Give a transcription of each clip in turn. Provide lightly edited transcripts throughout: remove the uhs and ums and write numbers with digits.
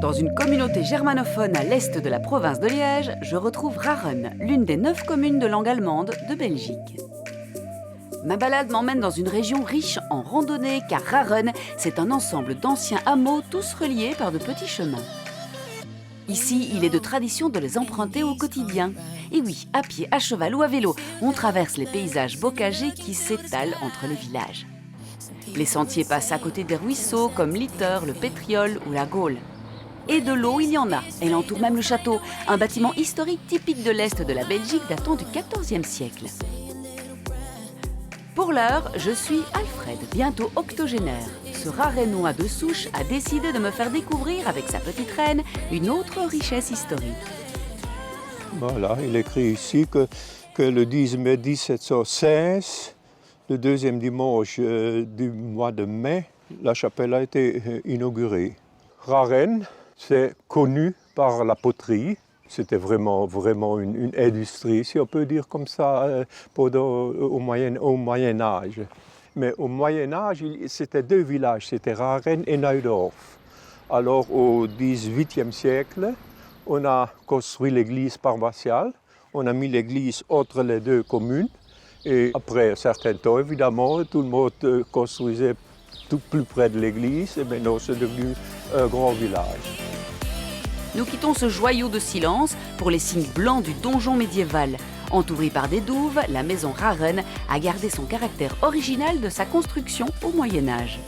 Dans une communauté germanophone à l'est de la province de Liège, je retrouve Raren, l'une des 9 communes de langue allemande de Belgique. Ma balade m'emmène dans une région riche en randonnées, car Raren, c'est un ensemble d'anciens hameaux, tous reliés par de petits chemins. Ici, il est de tradition de les emprunter au quotidien. Et oui, à pied, à cheval ou à vélo, on traverse les paysages bocagés qui s'étalent entre les villages. Les sentiers passent à côté des ruisseaux comme l'Itter, le Pétriol ou la Gaule. Et de l'eau, il y en a. Elle entoure même le château, un bâtiment historique typique de l'Est de la Belgique datant du XIVe siècle. Pour l'heure, je suis Alfred, bientôt octogénaire. Ce Rarenois de souche a décidé de me faire découvrir, avec sa petite reine, une autre richesse historique. Voilà, il écrit ici que le 10 mai 1716, le deuxième dimanche du mois de mai, la chapelle a été inaugurée. Raren, c'est connu par la poterie. C'était vraiment une industrie, si on peut dire comme ça, au Moyen Âge. Mais au Moyen Âge, c'était 2 villages, c'était Raren et Naudorf. Alors au XVIIIe siècle, on a construit l'église paroissiale, on a mis l'église entre les 2 communes. Et après un certain temps, évidemment, tout le monde construisait tout plus près de l'église, et maintenant c'est devenu un grand village. Nous quittons ce joyau de silence pour les signes blancs du donjon médiéval. Entourée par des douves, la maison Raren a gardé son caractère original de sa construction au Moyen-Âge.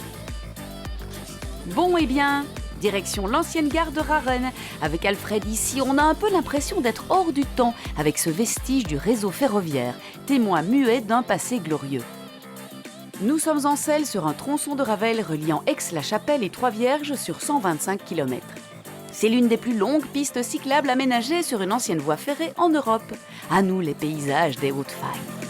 Bon, eh bien, direction l'ancienne gare de Raren. Avec Alfred ici, on a un peu l'impression d'être hors du temps avec ce vestige du réseau ferroviaire, témoin muet d'un passé glorieux. Nous sommes en selle sur un tronçon de Ravel reliant Aix-la-Chapelle et Trois-Vierges sur 125 km. C'est l'une des plus longues pistes cyclables aménagées sur une ancienne voie ferrée en Europe. À nous les paysages des Hautes-Failles.